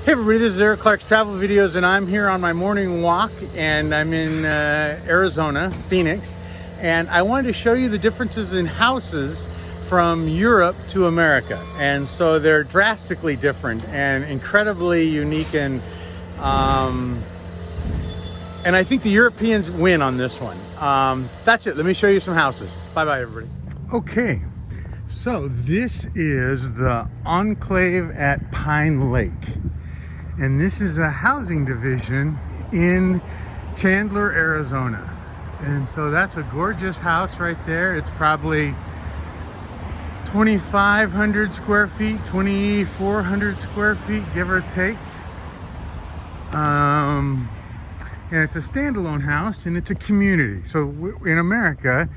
Hey everybody, this is Eric Clark's Travel Videos, and I'm here on my morning walk, and I'm in Arizona, Phoenix, and I wanted to show you the differences in houses from Europe to America. And so they're drastically different and incredibly unique, and I think the Europeans win on this one. That's it. Let me show you some houses. Bye-bye, everybody. Okay, so this is the Enclave at Pine Lake. And this is a housing division in Chandler, Arizona. And so that's a gorgeous house right there. It's probably 2,500 square feet, 2,400 square feet, give or take. And it's a standalone house, and it's a community. So in America,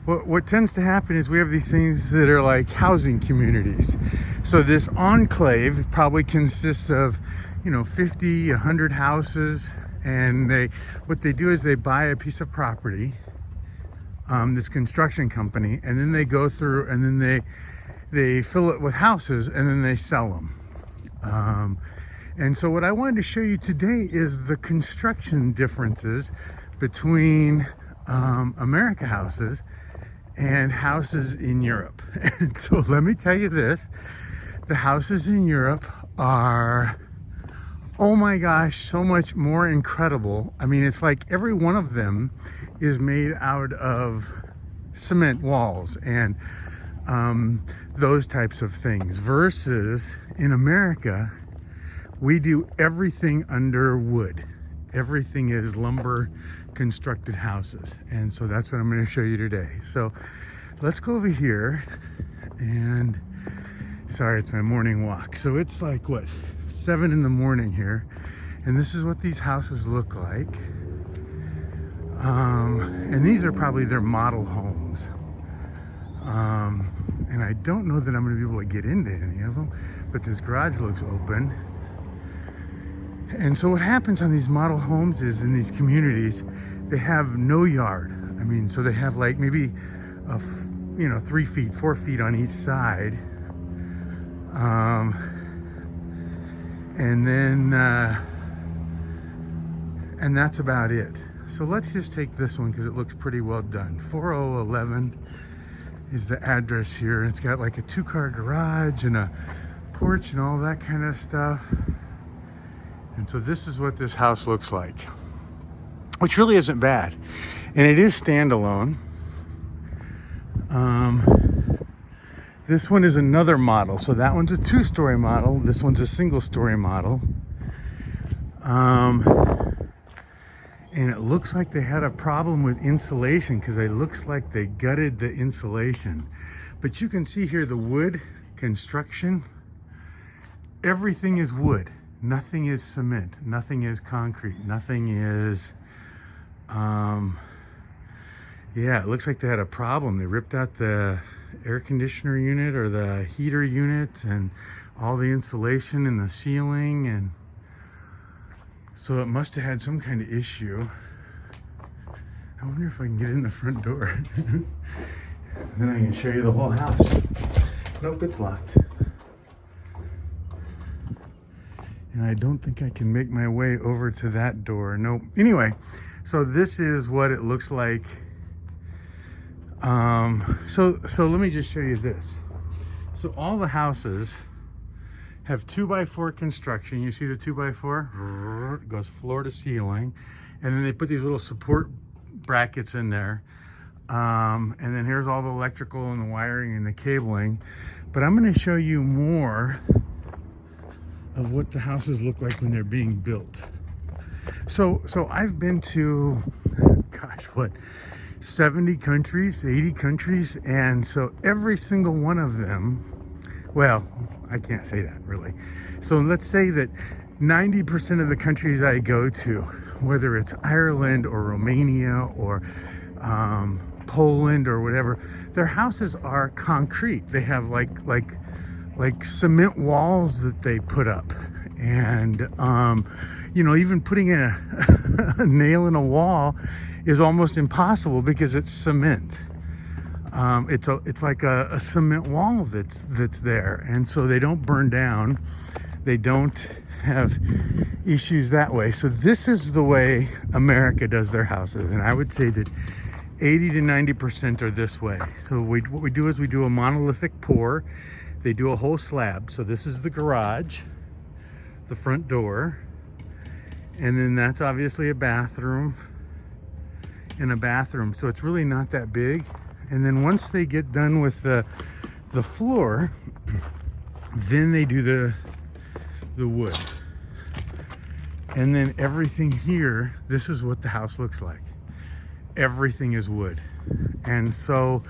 what tends to happen is we have these things that are like housing communities. So this enclave probably consists of 50, 100 houses, and what they do is they buy a piece of property, this construction company, and then they go through and then they fill it with houses, and then they sell them. And so what I wanted to show you today is the construction differences between America houses and houses in Europe. And so let me tell you this, the houses in Europe are, oh my gosh, so much more incredible. I mean, it's like every one of them is made out of cement walls and those types of things, versus in America, we do everything under wood. Everything is lumber constructed houses. And so that's what I'm going to show you today. So let's go over here, and sorry, it's my morning walk. So it's like, what, 7 in the morning here, and this is what these houses look like. And these are probably their model homes. And I don't know that I'm going to be able to get into any of them, but this garage looks open. And so what happens on these model homes is, in these communities, they have no yard. I mean, so they have like maybe 3 feet, 4 feet on each side. And then, and that's about it. So let's just take this one because it looks pretty well done. 4011 is the address here. It's got like a 2-car garage and a porch and all that kind of stuff. And so this is what this house looks like, which really isn't bad. And it is standalone. This one is another model. So that one's a 2-story model. This one's a 1-story model. And it looks like they had a problem with insulation, because it looks like they gutted the insulation. But you can see here the wood construction. Everything is wood. Nothing is cement. Nothing is concrete. Nothing is, yeah, it looks like they had a problem. They ripped out the air conditioner unit or the heater unit and all the insulation in the ceiling, and so it must have had some kind of issue. I wonder if I can get in the front door. Then I can show you the whole house. Nope, it's locked. And I don't think I can make my way over to that door. Nope. Anyway, so this is what it looks like. So let me just show you this. So all the houses have 2x4 construction. You see the 2x4? It goes floor to ceiling. And then they put these little support brackets in there. And then here's all the electrical and the wiring and the cabling. But I'm going to show you more of what the houses look like when they're being built. So I've been to, gosh, what, 70 countries, 80 countries, and so every single one of them, well, I can't say that really. So let's say that 90% of the countries I go to, whether it's Ireland or Romania or Poland or whatever, their houses are concrete. They have like cement walls that they put up, and even putting a nail in a wall is almost impossible because it's cement. It's like a cement wall that's there, and so they don't burn down. They don't have issues that way. So this is the way America does their houses. And I would say that 80 to 90% are this way. So what we do is we do a monolithic pour. They do a whole slab. So this is the garage, the front door, and then that's obviously a bathroom and a bathroom. So it's really not that big. And then once they get done with the floor, then they do the wood. And then everything here, this is what the house looks like. Everything is wood. And so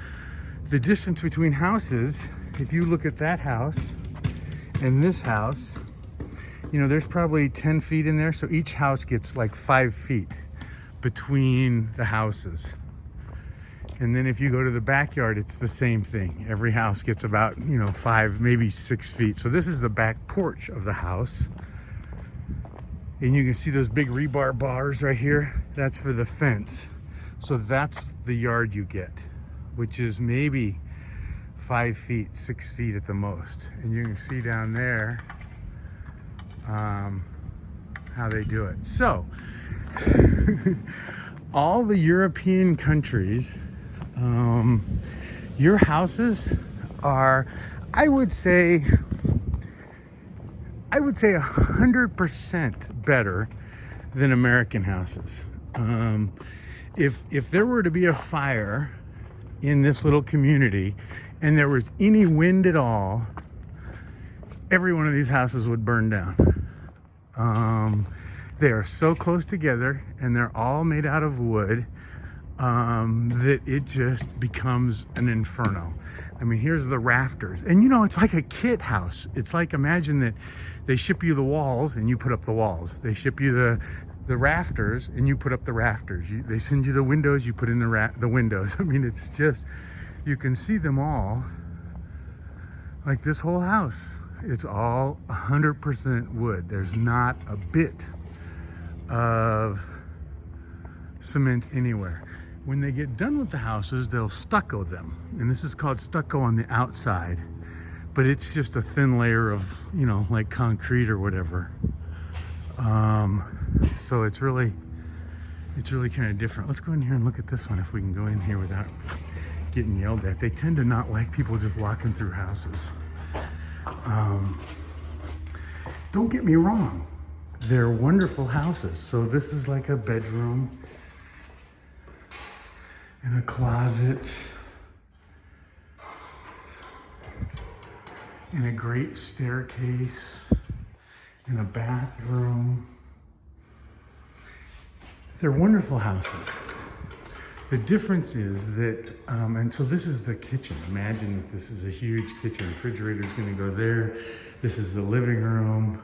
the distance between houses, if you look at that house and this house, you know, there's probably 10 feet in there. So each house gets like 5 feet between the houses. And then if you go to the backyard, it's the same thing. Every house gets about, you know, 5, maybe 6 feet. So this is the back porch of the house. And you can see those big rebar bars right here. That's for the fence. So that's the yard you get, which is maybe 5 feet, 6 feet at the most. And you can see down there how they do it. So all the European countries, your houses are, I would say 100% better than American houses. If there were to be a fire in this little community and there was any wind at all, every one of these houses would burn down. They are so close together and they're all made out of wood that it just becomes an inferno. I mean, here's the rafters. And you know, it's like a kit house. It's like, imagine that they ship you the walls and you put up the walls. They ship you the rafters and you put up the rafters. They send you the windows, you put in the windows. I mean, it's just, you can see them all. Like this whole house, it's all 100% wood. There's not a bit of cement anywhere. When they get done with the houses, they'll stucco them. And this is called stucco on the outside, but it's just a thin layer of, you know, like concrete or whatever. So it's really kind of different. Let's go in here and look at this one if we can go in here without getting yelled at. They tend to not like people just walking through houses. Don't get me wrong, they're wonderful houses. So this is like a bedroom and a closet and a great staircase and a bathroom. They're wonderful houses. The difference is that, and so this is the kitchen. Imagine that this is a huge kitchen. Refrigerator's gonna go there. This is the living room.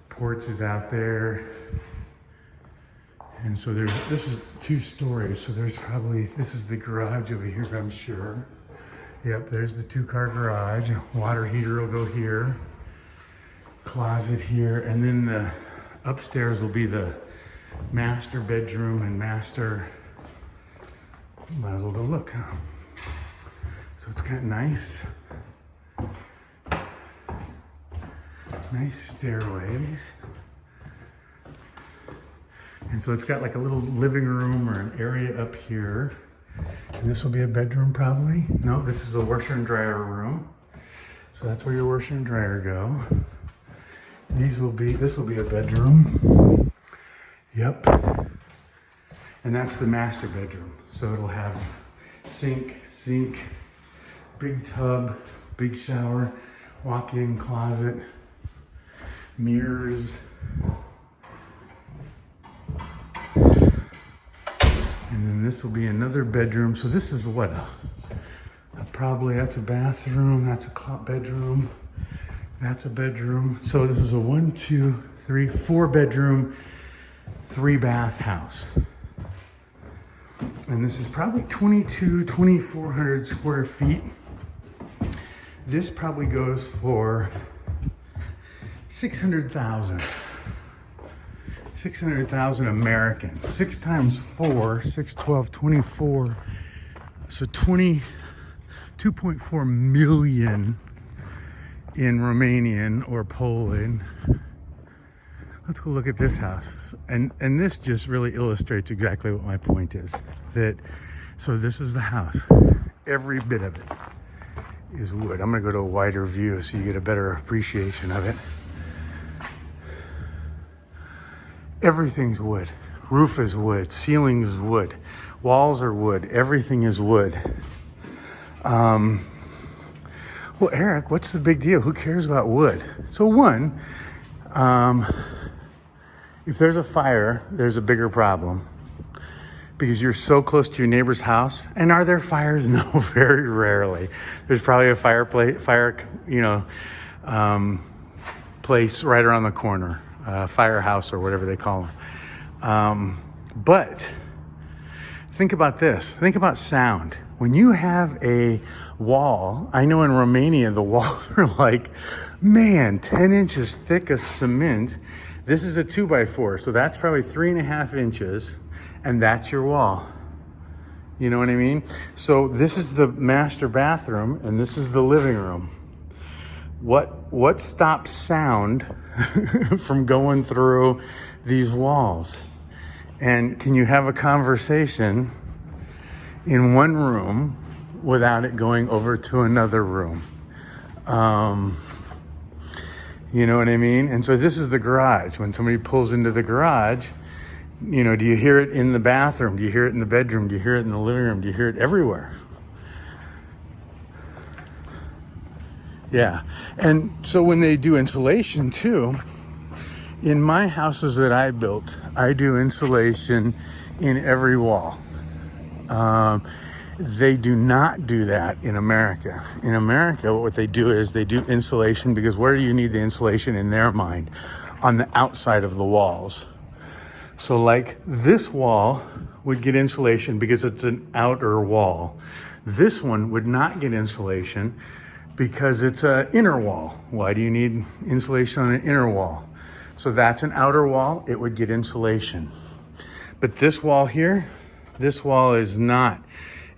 Porch is out there. And so this is 2 stories. So there's probably, this is the garage over here, I'm sure. Yep, there's the 2-car garage. Water heater will go here. Closet here. And then the upstairs will be the master bedroom and master. Might as well go look, huh? So it's got nice stairways. And so it's got like a little living room or an area up here. And this will be a bedroom probably. No, this is a washer and dryer room. So that's where your washer and dryer go. This will be a bedroom. Yep. And that's the master bedroom. So it'll have sink, big tub, big shower, walk-in closet, mirrors. And then this will be another bedroom. So this is what? Probably that's a bathroom, that's a bedroom, that's a bedroom. So this is a 1, 2, 3, 4 bedroom, 3 bath house. And this is probably 2,400 square feet. This probably goes for 600,000. 600,000 American. 6 times 4, 6, 12, 24. So 2.4 million in Romanian or Poland. Let's go look at this house. And this just really illustrates exactly what my point is. So this is the house. Every bit of it is wood. I'm gonna go to a wider view so you get a better appreciation of it. Everything's wood. Roof is wood, ceiling is wood, walls are wood, everything is wood. Well, Eric, what's the big deal? Who cares about wood? So one, if there's a fire, there's a bigger problem because you're so close to your neighbor's house. And are there fires? No, very rarely. There's probably a place right around the corner, firehouse or whatever they call them. But think about this. Think about sound. When you have a wall, I know in Romania, the walls are like, man, 10 inches thick of cement. This is a 2x4, so that's probably 3.5 inches, and that's your wall. You know what I mean? So this is the master bathroom, and this is the living room. What stops sound from going through these walls? And can you have a conversation in one room without it going over to another room? You know what I mean? And so this is the garage. When somebody pulls into the garage, you know, do you hear it in the bathroom? Do you hear it in the bedroom? Do you hear it in the living room? Do you hear it everywhere? Yeah. And so when they do insulation too, in my houses that I built, I do insulation in every wall. They do not do that in America. In America, what they do is they do insulation because where do you need the insulation in their mind? On the outside of the walls. So like this wall would get insulation because it's an outer wall. This one would not get insulation because it's an inner wall. Why do you need insulation on an inner wall? So that's an outer wall, it would get insulation. But this wall here, this wall is not.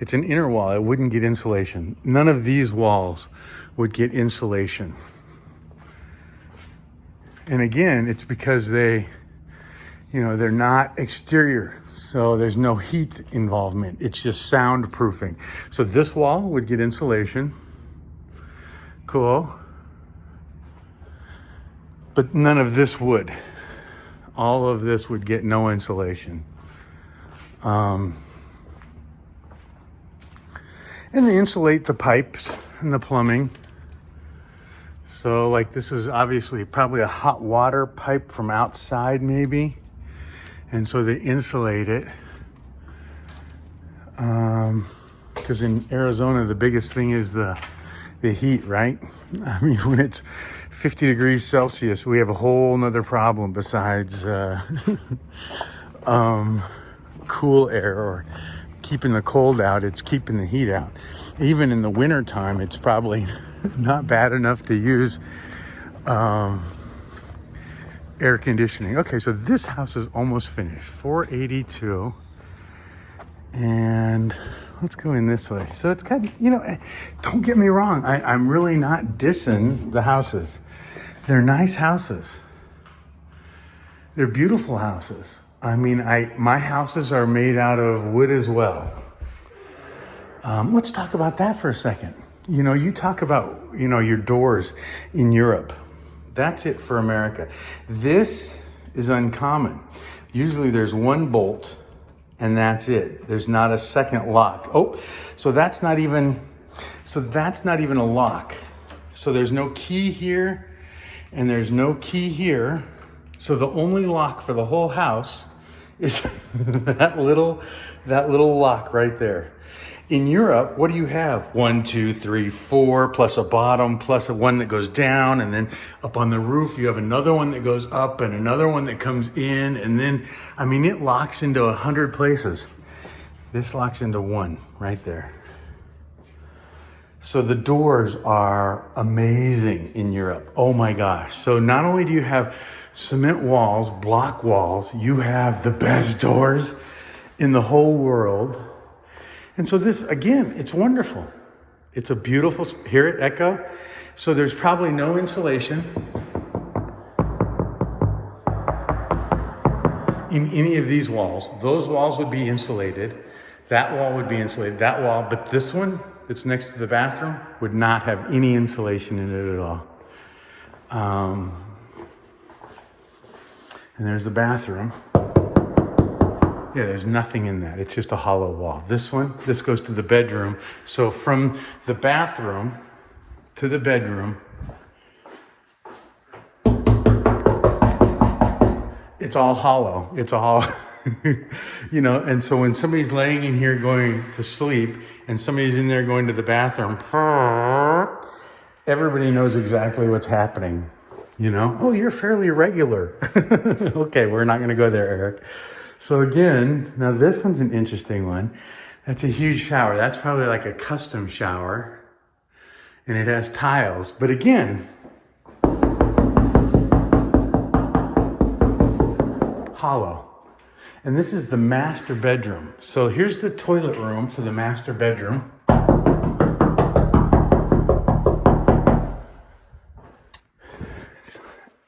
It's an inner wall, it wouldn't get insulation. None of these walls would get insulation. And again, it's because they're not exterior. So there's no heat involvement. It's just soundproofing. So this wall would get insulation. Cool. But none of this would. All of this would get no insulation. And they insulate the pipes and the plumbing. So like this is obviously probably a hot water pipe from outside maybe. And so they insulate it. Because in Arizona, the biggest thing is the heat, right? I mean, when it's 50 degrees Celsius, we have a whole nother problem besides cool air or keeping the cold out. It's keeping the heat out. Even in the winter time, it's probably not bad enough to use air conditioning. Okay, so this house is almost finished. 482. And let's go in this way. So it's kind of, don't get me wrong. I'm really not dissing the houses. They're nice houses. They're beautiful houses. I mean, my houses are made out of wood as well. Let's talk about that for a second. You talk about, your doors in Europe. That's it for America. This is uncommon. Usually there's one bolt and that's it. There's not a second lock. Oh, so that's not even a lock. So there's no key here and there's no key here. So the only lock for the whole house is that little lock right there. In Europe, what do you have? 1, 2, 3, 4, plus a bottom, plus one that goes down, and then up on the roof, you have another one that goes up and another one that comes in, and then, it locks into 100 places. This locks into one right there. So the doors are amazing in Europe. Oh my gosh. So not only do you have cement walls, block walls, you have the best doors in the whole world. And so this, again, it's wonderful. It's a beautiful, hear it echo? So there's probably no insulation. in any of these walls. Those walls would be insulated. That wall would be insulated, that wall, but this one that's next to the bathroom would not have any insulation in it at all. And there's the bathroom. Yeah, there's nothing in that. It's just a hollow wall. This one, this goes to the bedroom. So from the bathroom to the bedroom, it's all hollow. It's all, you know, and so when somebody's laying in here going to sleep and somebody's in there going to the bathroom, everybody knows exactly what's happening. You know, oh, you're fairly regular. Okay, we're not going to go there, Eric. So again, now this one's an interesting one. That's a huge shower. That's probably like a custom shower. And it has tiles. But again, hollow. And this is the master bedroom. So here's the toilet room for the master bedroom.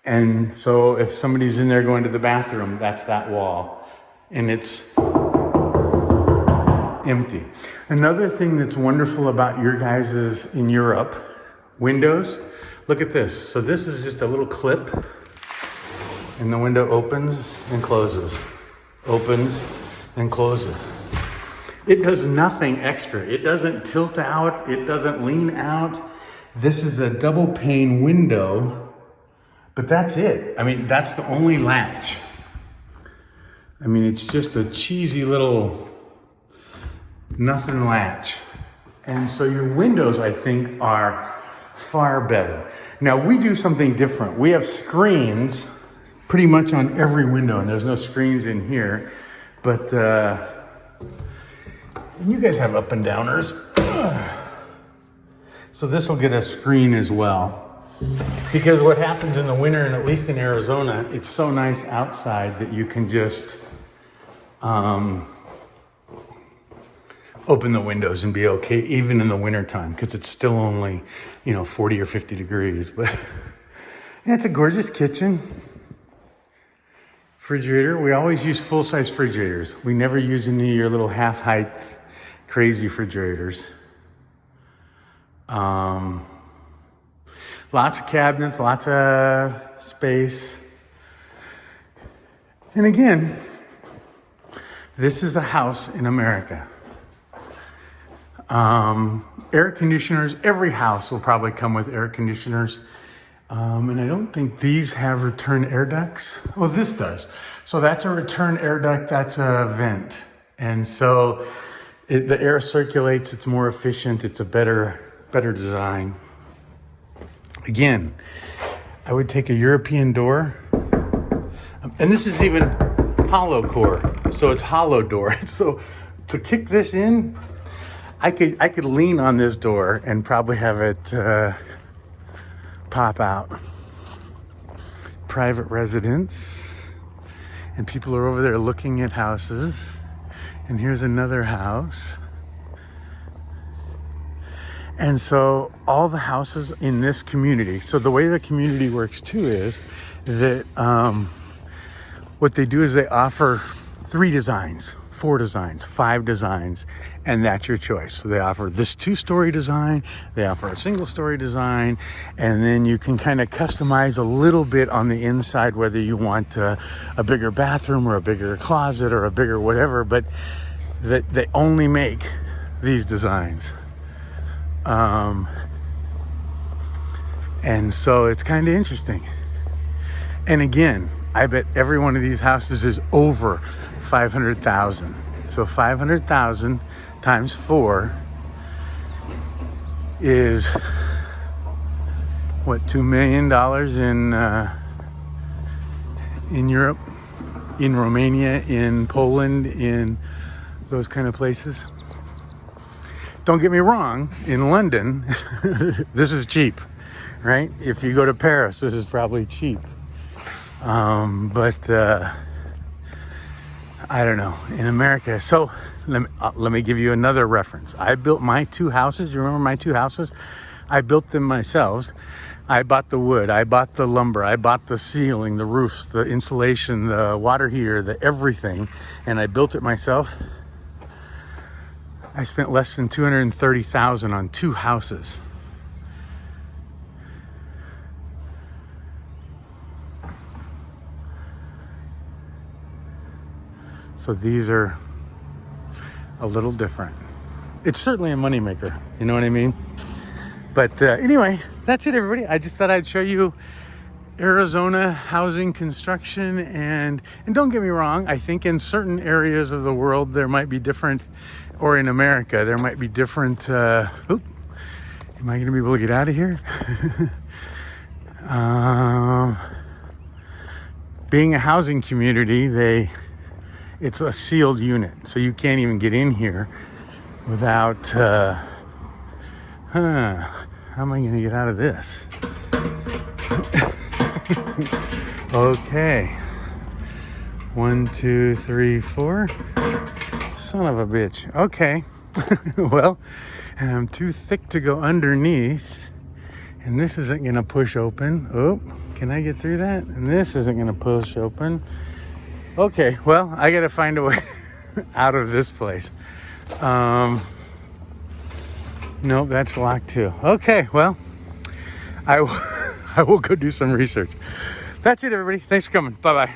And so if somebody's in there going to the bathroom, that's that wall. And it's empty. Another thing that's wonderful about your guys's in Europe, windows, look at this. So this is just a little clip and the window opens and closes. Opens and closes. It does nothing extra. It doesn't tilt out. It doesn't lean out. This is a double pane window. But that's it. I mean, that's the only latch. I mean, it's just a cheesy little nothing latch. And so your windows, I think, are far better. Now, we do something different. We have screens pretty much on every window, and there's no screens in here. But you guys have up and downers. So this will get a screen as well. Because what happens in the winter, and at least in Arizona, it's so nice outside that you can just open the windows and be okay, even in the wintertime, because it's still only, 40 or 50 degrees. But yeah, it's a gorgeous kitchen. Refrigerator. We always use full-size refrigerators. We never use any of your little half-height crazy refrigerators. Lots of cabinets, lots of space. And again, this is a house in America. Air conditioners, every house will probably come with air conditioners. And I don't think these have return air ducts. Oh, this does. So that's a return air duct, that's a vent. And so the air circulates, it's more efficient, it's a better design. Again, I would take a European door, and this is even hollow core, so it's hollow door. So to kick this in, I could lean on this door and probably have it pop out. Private residence, and people are over there looking at houses. And here's another house. And so all the houses in this community, so the way the community works too is that what they do is they offer 3 designs, 4 designs, 5 designs, and that's your choice. So they offer this 2-story design, they offer a single-story design, and then you can kind of customize a little bit on the inside, whether you want a bigger bathroom or a bigger closet or a bigger whatever, but they only make these designs. And so it's kind of interesting. And again, I bet every one of these houses is over 500,000. So 500,000 times 4 is what, $2 million in Europe, in Romania, in Poland, in those kind of places. Don't get me wrong, in London, this is cheap, right? If you go to Paris, this is probably cheap. But I don't know, in America. So let me give you another reference. I built my 2 houses. You remember my 2 houses? I built them myself. I bought the wood, I bought the lumber, I bought the ceiling, the roofs, the insulation, the water heater, the everything, and I built it myself. I spent less than $230,000 on 2 houses. So these are a little different. It's certainly a moneymaker, you know what I mean? But anyway, that's it, everybody. I just thought I'd show you Arizona housing construction, and don't get me wrong, I think in certain areas of the world there might be different, or in America there might be different. Am I going to be able to get out of here? Being a housing community, it's a sealed unit, so you can't even get in here without. How am I going to get out of this? Okay. 1, 2, 3, 4. Son of a bitch. Okay. Well, and I'm too thick to go underneath, and this isn't going to push open. Oh, can I get through that? And this isn't going to push open. Okay, well, I got to find a way out of this place. Nope, that's locked too. Okay, well, I will go do some research. That's it, everybody. Thanks for coming. Bye-bye.